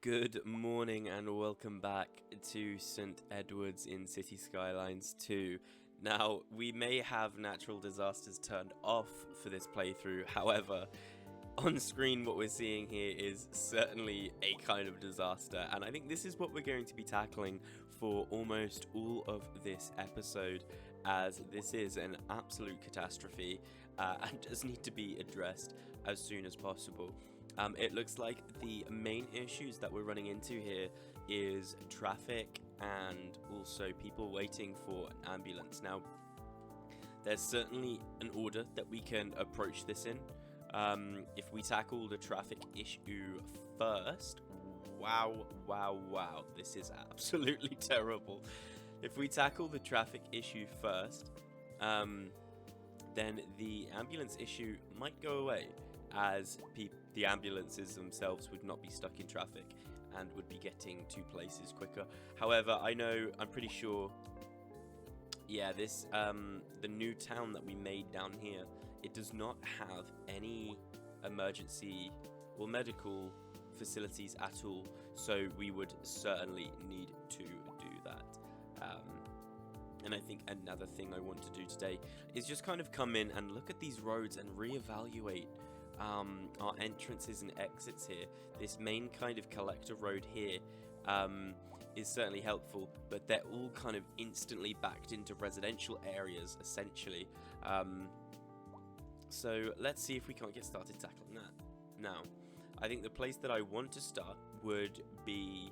Good morning and welcome back to St. Edwards in City Skylines 2. Now, we may have natural disasters turned off for this playthrough, however, on screen what we're seeing here is certainly a kind of disaster, and I think this is what we're going to be tackling for almost all of this episode, as this is an absolute catastrophe and does need to be addressed as soon as possible. It looks like the main issues that we're running into here is traffic and also people waiting for an ambulance. Now, there's certainly an order that we can approach this in. If we tackle the traffic issue first, wow, this is absolutely terrible. If we tackle the traffic issue first, then the ambulance issue might go away, as the ambulances themselves would not be stuck in traffic and would be getting to places quicker. However, I'm pretty sure, this the new town that we made down here, it does not have any emergency or medical facilities at all, so we would certainly need to do that. And I think another thing I want to do today is just kind of come in and look at these roads and reevaluate our entrances and exits here. This main kind of collector road here is certainly helpful, but they're all kind of instantly backed into residential areas, essentially. So let's see if we can't get started tackling that. Now, I think the place that I want to start would be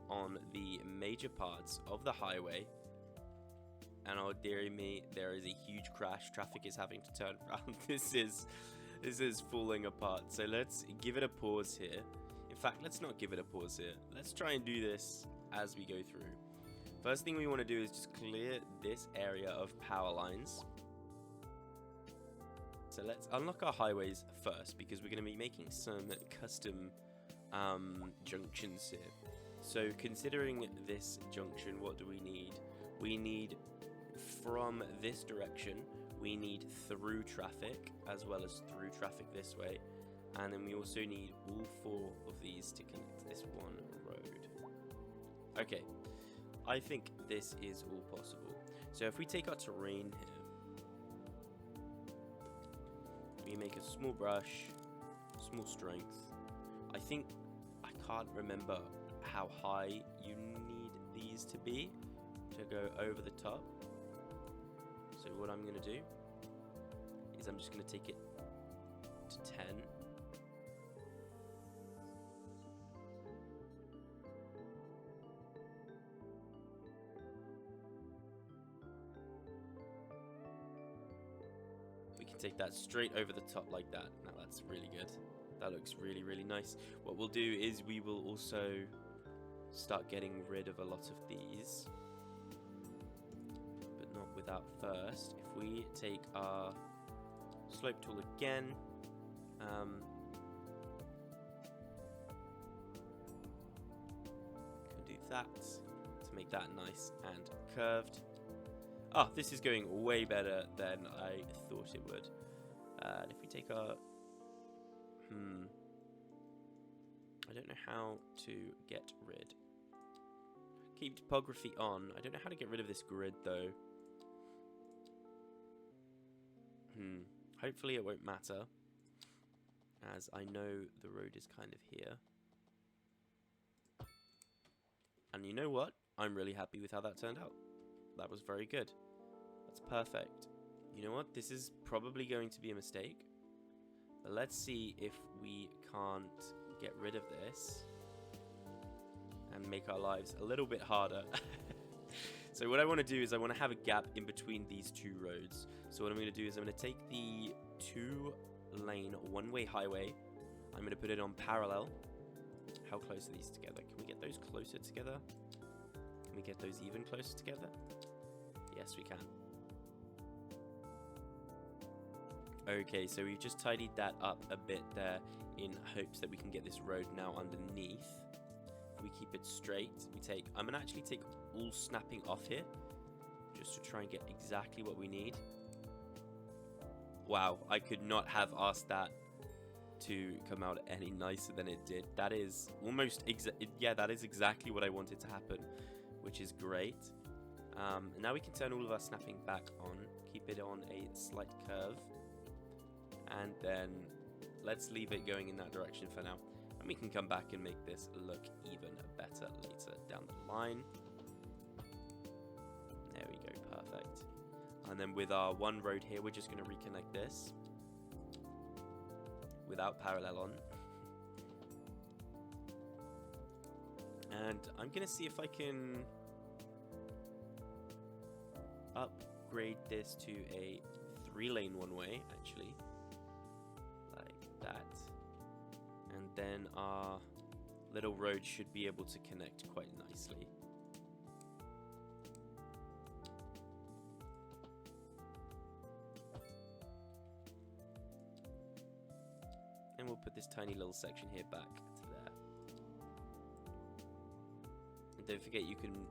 on the major parts of the highway. And oh dearie me, there is a huge crash. Traffic is having to turn around. This is falling apart. So let's give it a pause here. In fact, let's not give it a pause here. Let's try and do this as we go through. First thing we want to do is just clear this area of power lines. So let's unlock our highways first, because we're going to be making some custom junctions here. So considering this junction, what do we need? We need, from this direction, we need through traffic, as well as through traffic this way. And then we also need all four of these to connect this one road. Okay, I think this is all possible. So if we take our terrain here, we make a small brush, small strength. I can't remember how high you need these to be to go over the top. So what I'm going to do is I'm just going to take it to 10. We can take that straight over the top like that. Now that's really good. That looks really, really nice. What we'll do is we will also start getting rid of a lot of these, but not without first. If we take our slope tool again, can do that to make that nice and curved. Oh, this is going way better than I thought it would. And if we take our... I don't know how to get rid. Keep topography on. I don't know how to get rid of this grid, though. Hopefully it won't matter, as I know the road is kind of here. And you know what? I'm really happy with how that turned out. That was very good. That's perfect. You know what? This is probably going to be a mistake. But let's see if we can't get rid of this and make our lives a little bit harder. So what I want to do is I want to have a gap in between these two roads. So what I'm going to do is I'm going to take the 2-lane one-way highway. I'm going to put it on parallel. How close are these together? Can we get those closer together? Can we get those even closer together? Yes, we can. Okay, so we've just tidied that up a bit there in hopes that we can get this road now underneath. If we keep it straight, I'm going to actually take all snapping off here, just to try and get exactly what we need. Wow, I could not have asked that to come out any nicer than it did. That is almost that is exactly what I wanted to happen, which is great. Now we can turn all of our snapping back on, keep it on a slight curve, and then let's leave it going in that direction for now. And we can come back and make this look even better later down the line. There we go, perfect. And then with our one road here, we're just going to reconnect this without parallel on. And I'm going to see if I can upgrade this to a 3-lane one-way, actually. Like that. And then our little road should be able to connect quite nicely. And we'll put this tiny little section here back to there. And don't forget, you can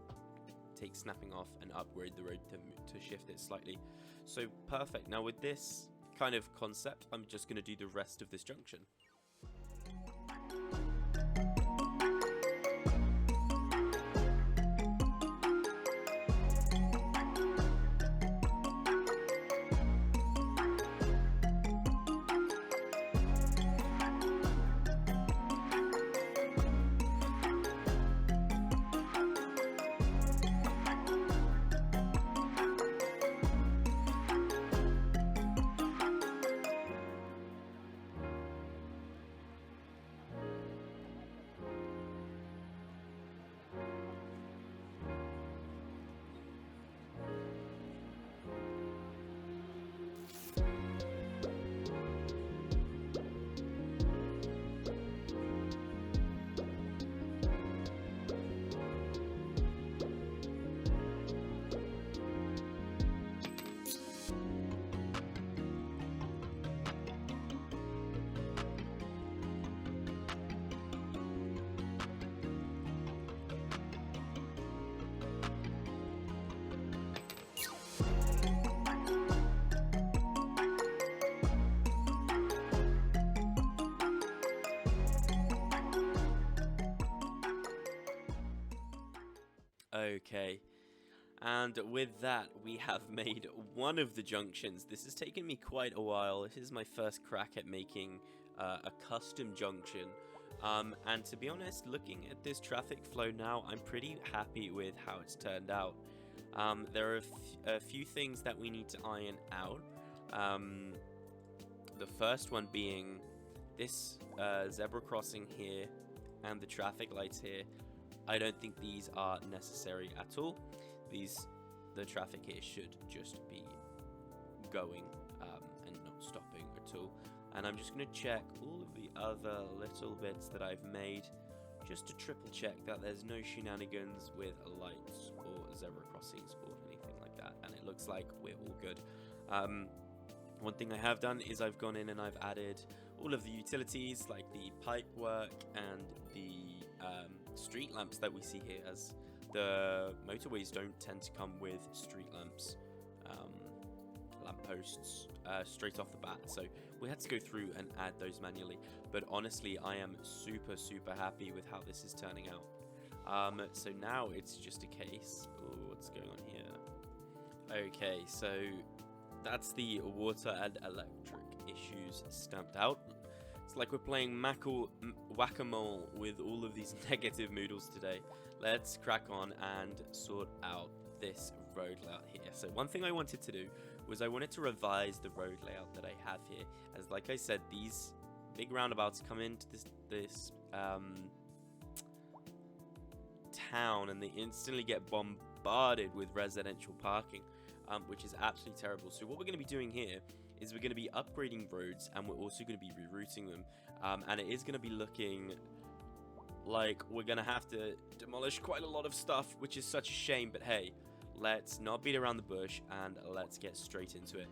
take snapping off and upgrade the road to shift it slightly. So perfect. Now with this kind of concept, I'm just going to do the rest of this junction. Okay, and with that we have made one of the junctions. This has taken me quite a while. This is my first crack at making a custom junction, and to be honest, looking at this traffic flow now, I'm pretty happy with how it's turned out. There are a few things that we need to iron out. The first one being this zebra crossing here and the traffic lights here. I don't think these are necessary at all. The traffic here should just be going and not stopping at all. And I'm just going to check all of the other little bits that I've made, just to triple check that there's no shenanigans with lights or zebra crossings or anything like that. And it looks like we're all good. One thing I have done is I've gone in and I've added all of the utilities, like the pipe work and the street lamps that we see here, as the motorways don't tend to come with street lamps, lampposts straight off the bat, so we had to go through and add those manually. But honestly, I am super happy with how this is turning out. So now it's just a case, what's going on here? Okay, so that's the water and electric issues stamped out. It's like we're playing whack-a-mole with all of these negative moodles today. Let's crack on and sort out this road layout here. So one thing I wanted to do was I wanted to revise the road layout that I have here. As like I said, these big roundabouts come into this town and they instantly get bombarded with residential parking, which is absolutely terrible. So what we're going to be doing here is we're going to be upgrading roads, and we're also going to be rerouting them, and it is going to be looking like we're going to have to demolish quite a lot of stuff, which is such a shame. But hey, let's not beat around the bush and let's get straight into it.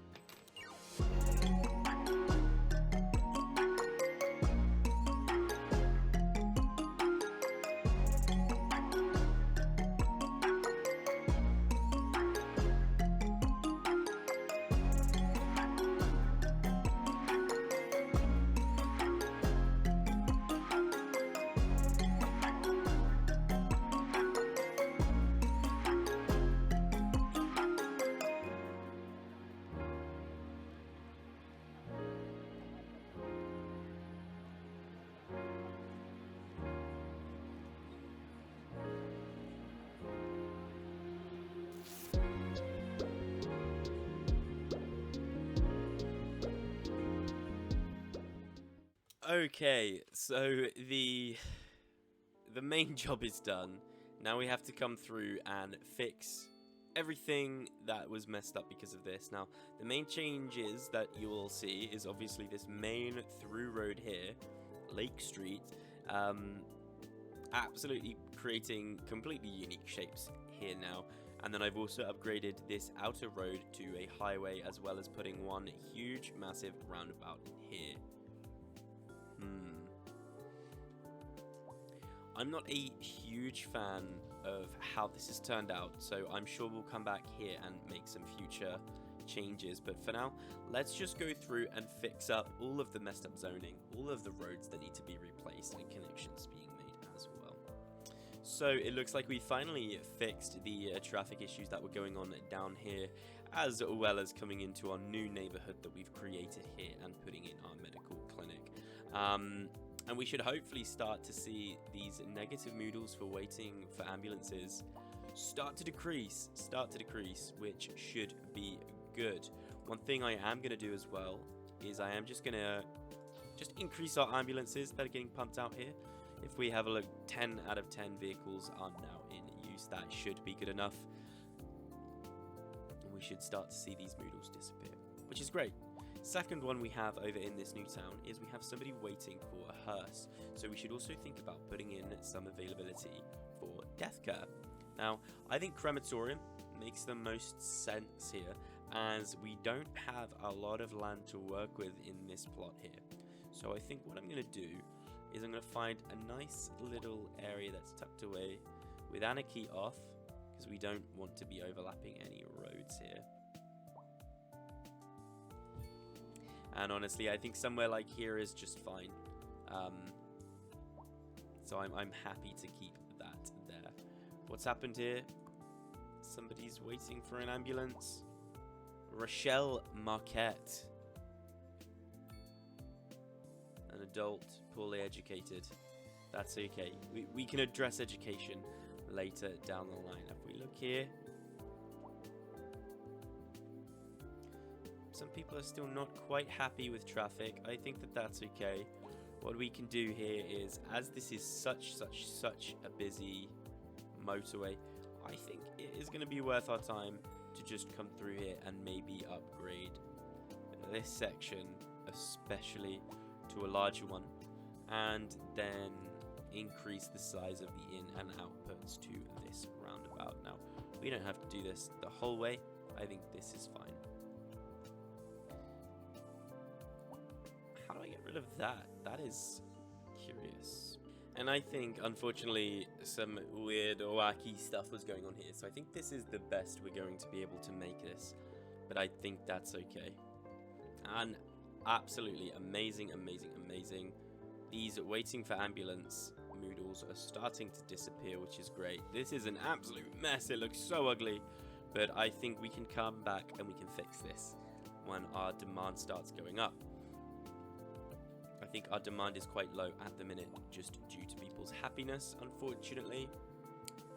Okay, so the main job is done. Now we have to come through and fix everything that was messed up because of this. Now, the main changes that you will see is obviously this main through road here, Lake Street, absolutely creating completely unique shapes here now. And then I've also upgraded this outer road to a highway, as well as putting one huge, massive roundabout in here. I'm not a huge fan of how this has turned out, so I'm sure we'll come back here and make some future changes. But for now, let's just go through and fix up all of the messed up zoning, all of the roads that need to be replaced, and connections being made as well. So it looks like we finally fixed the traffic issues that were going on down here, as well as coming into our new neighborhood that we've created here and putting in our medical clinic. And we should hopefully start to see these negative moodles for waiting for ambulances start to decrease, which should be good. One thing I am going to do as well is I am just going to increase our ambulances that are getting pumped out here. If we have a look, 10 out of 10 vehicles are now in use. That should be good enough. And we should start to see these moodles disappear, which is great. Second one we have over in this new town is we have somebody waiting for a hearse. So we should also think about putting in some availability for death care. Now, I think crematorium makes the most sense here, as we don't have a lot of land to work with in this plot here. So I think what I'm going to do is I'm going to find a nice little area that's tucked away with anarchy off, because we don't want to be overlapping any roads here. And honestly, I think somewhere like here is just fine. So I'm happy to keep that there. What's happened here? Somebody's waiting for an ambulance. Rochelle Marquette. An adult, poorly educated. That's okay. We can address education later down the line. If we look here, some people are still not quite happy with traffic. I think that that's okay. What we can do here is, as this is such a busy motorway, I think it is going to be worth our time to just come through here and maybe upgrade this section, especially to a larger one, and then increase the size of the in and outputs to this roundabout. Now, we don't have to do this the whole way. I think this is fine. How do I get rid of that? That is curious. And I think, unfortunately, some weird or wacky stuff was going on here. So I think this is the best we're going to be able to make this. But I think that's okay. And absolutely amazing. These waiting for ambulance moodles are starting to disappear, which is great. This is an absolute mess. It looks so ugly. But I think we can come back and we can fix this when our demand starts going up. I think our demand is quite low at the minute, just due to people's happiness, unfortunately.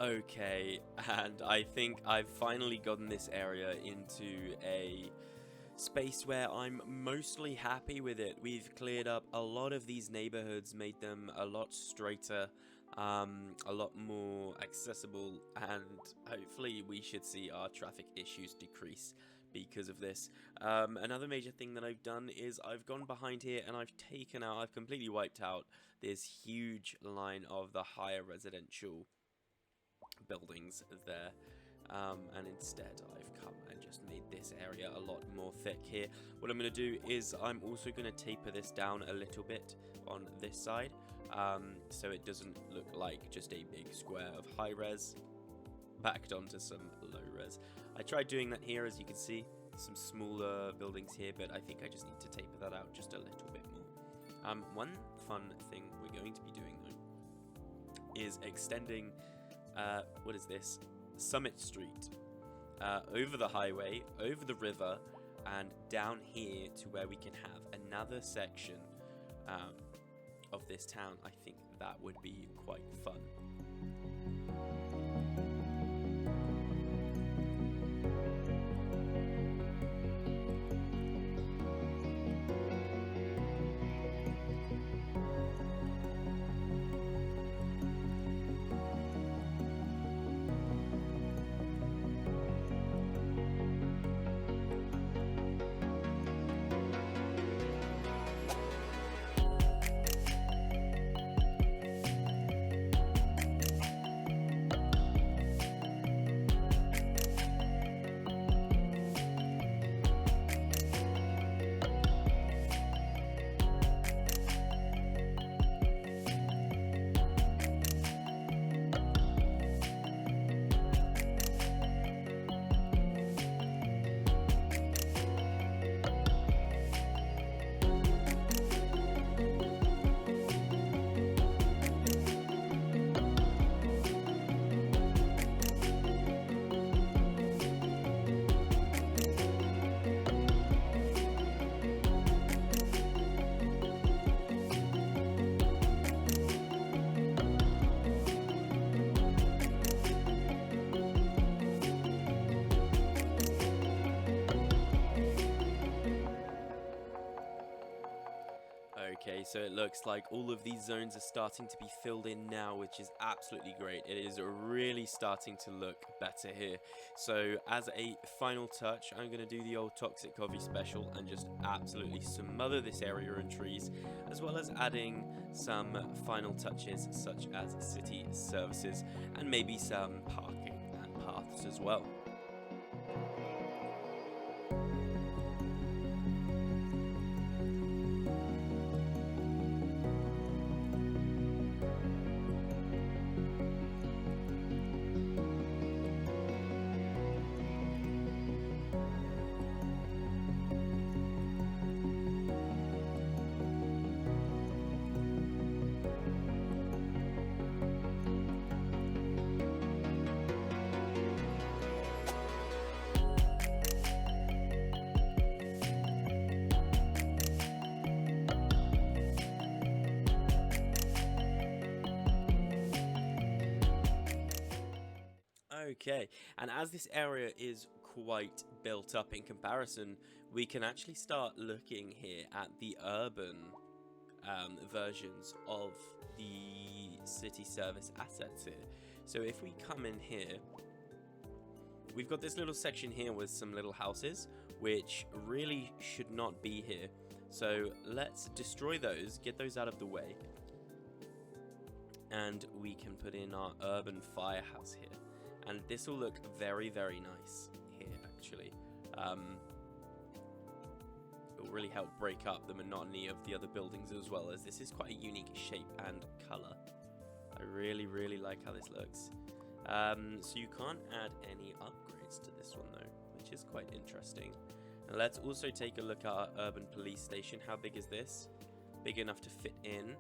Okay, and I think I've finally gotten this area into a space where I'm mostly happy with it. We've cleared up a lot of these neighborhoods, made them a lot straighter, a lot more accessible, and hopefully we should see our traffic issues decrease because of this. Another major thing that I've done is I've gone behind here and I've completely wiped out this huge line of the higher residential buildings there. And instead I've come and just made this area a lot more thick here. What I'm going to do is I'm also going to taper this down a little bit on this side, so it doesn't look like just a big square of high res backed onto some low res. I tried doing that here, as you can see, some smaller buildings here, but I think I just need to taper that out just a little bit more. One fun thing we're going to be doing though is extending, what is this? Summit Street, over the highway, over the river, and down here to where we can have another section of this town. I think that would be quite fun. So it looks like all of these zones are starting to be filled in now, which is absolutely great. It is really starting to look better here. So as a final touch, I'm going to do the old Toxic Coffee special and just absolutely smother this area in trees, as well as adding some final touches such as city services and maybe some parking and paths as well. Okay, and as this area is quite built up in comparison, we can actually start looking here at the urban versions of the city service assets here. So if we come in here, we've got this little section here with some little houses, which really should not be here. So let's destroy those, get those out of the way, and we can put in our urban firehouse here. And this will look very, very nice here, actually. It will really help break up the monotony of the other buildings, as well as this is quite a unique shape and color. I really, really like how this looks. So you can't add any upgrades to this one, though, which is quite interesting. Now let's also take a look at our urban police station. How big is this? Big enough to fit in.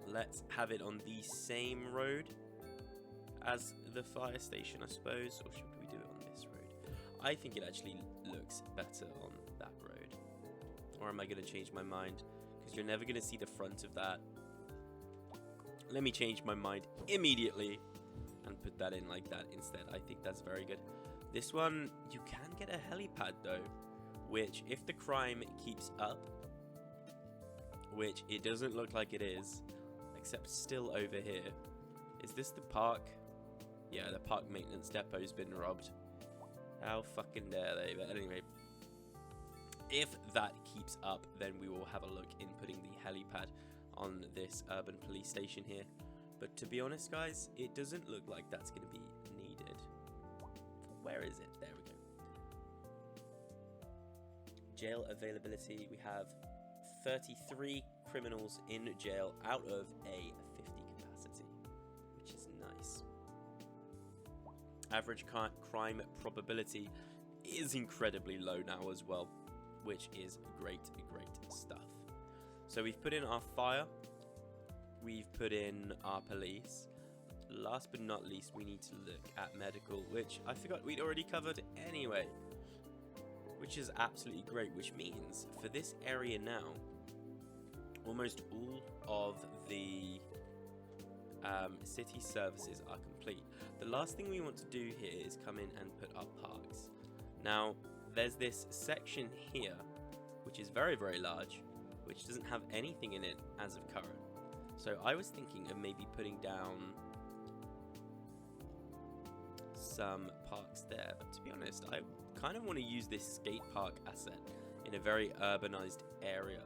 Let's have it on the same road as the fire station, I suppose, or should we do it on this road? I think it actually looks better on that road. Or am I going to change my mind? Because you're never going to see the front of that. Let me change my mind immediately and put that in like that instead. I think that's very good. This one, you can get a helipad though, which if the crime keeps up, which it doesn't look like it is, except still over here. Is this the park? Yeah, the park maintenance depot's been robbed. How fucking dare they? But anyway, if that keeps up, then we will have a look in putting the helipad on this urban police station here. But to be honest, guys, it doesn't look like that's going to be needed. Where is it? There we go. Jail availability. We have 33 criminals in jail out of a 50 capacity, which is nice. Average crime probability is incredibly low now as well, which is great stuff. So we've put in our fire, we've put in our police. Last but not least, we need to look at medical, which I forgot we'd already covered anyway, which is absolutely great, which means for this area now, almost all of the city services are complete. The last thing we want to do here is come in and put up parks. Now, there's this section here, which is very, very large, which doesn't have anything in it as of current. So I was thinking of maybe putting down some parks there, but to be honest, I kind of want to use this skate park asset in a very urbanized area.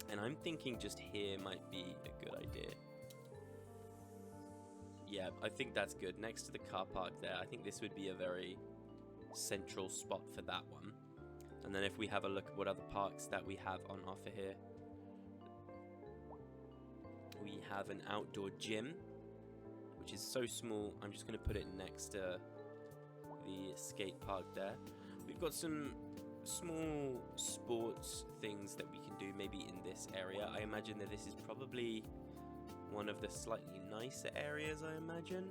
And I'm thinking just here might be a good idea. Yeah, I think that's good. Next to the car park there, I think this would be a very central spot for that one. And then if we have a look at what other parks that we have on offer here. We have an outdoor gym, which is so small. I'm just going to put it next to the skate park there. We've got some small sports things that we can do maybe in this area. I imagine that this is probably one of the slightly nicer areas, I imagine.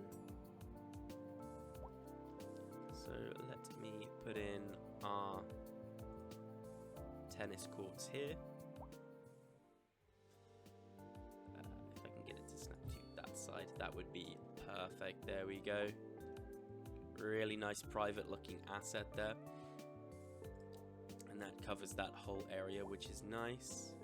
So let me put in our tennis courts here. If I can get it to snap to that side, that would be perfect. There we go. Really nice private looking asset there. And that covers that whole area, which is nice.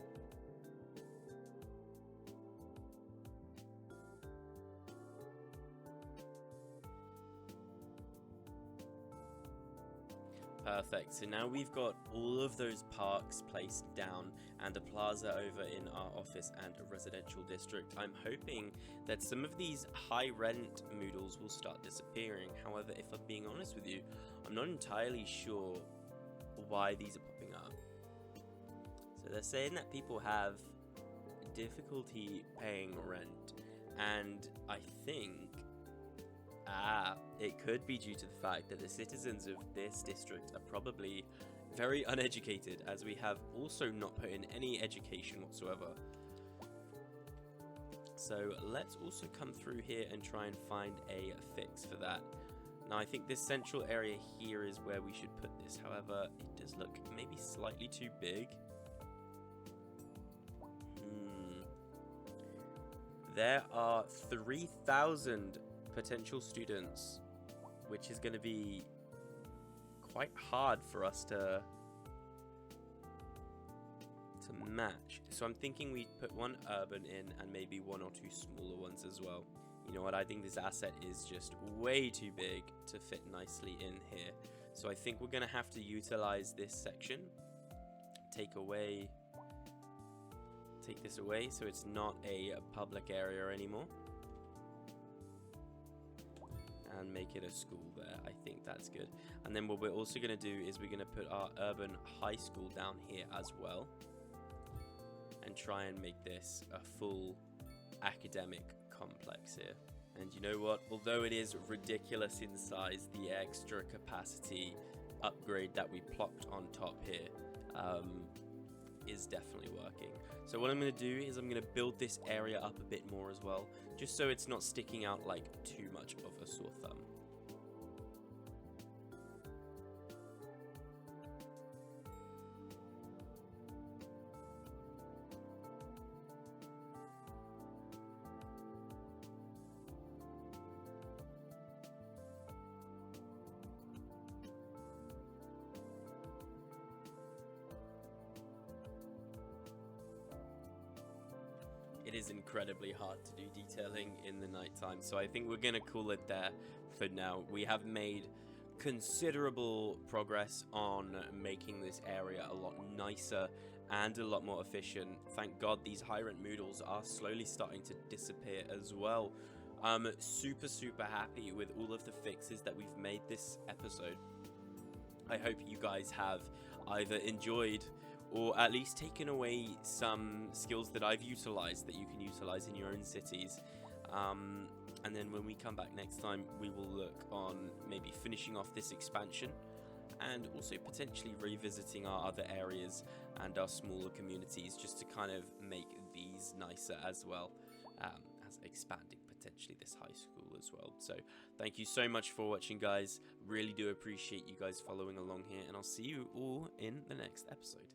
Perfect. So now we've got all of those parks placed down and a plaza over in our office and a residential district. I'm hoping that some of these high rent Moodles will start disappearing. However, if I'm being honest with you, I'm not entirely sure why these are popping up. So they're saying that people have difficulty paying rent, and I think it could be due to the fact that the citizens of this district are probably very uneducated, as we have also not put in any education whatsoever. So let's also come through here and try and find a fix for that. Now I think this central area here is where we should put this. However, it does look maybe slightly too big. There are 3,000 potential students, which is going to be quite hard for us to match. So I'm thinking we put one urban in and maybe one or two smaller ones as well. You know what, I think this asset is just way too big to fit nicely in here. So I think we're going to have to utilize this section, take this away so it's not a public area anymore, and make it a school there. I think that's good. And then what we're also going to do is we're going to put our urban high school down here as well, and try and make this a full academic complex here. And you know what, although it is ridiculous in size, the extra capacity upgrade that we plopped on top here is definitely working. So what I'm going to do is I'm going to build this area up a bit more as well, just so it's not sticking out like too much of a sore thumb. It is incredibly hard to do detailing in the nighttime, so I think we're going to call it there for now. We have made considerable progress on making this area a lot nicer and a lot more efficient. Thank God these high rent Moodles are slowly starting to disappear as well. I'm super happy with all of the fixes that we've made this episode. I hope you guys have either enjoyed or at least taken away some skills that I've utilized that you can utilize in your own cities. And then when we come back next time, we will look on maybe finishing off this expansion and also potentially revisiting our other areas and our smaller communities, just to kind of make these nicer as well, as expanding potentially this high school as well. So thank you so much for watching, guys. Really do appreciate you guys following along here, and I'll see you all in the next episode.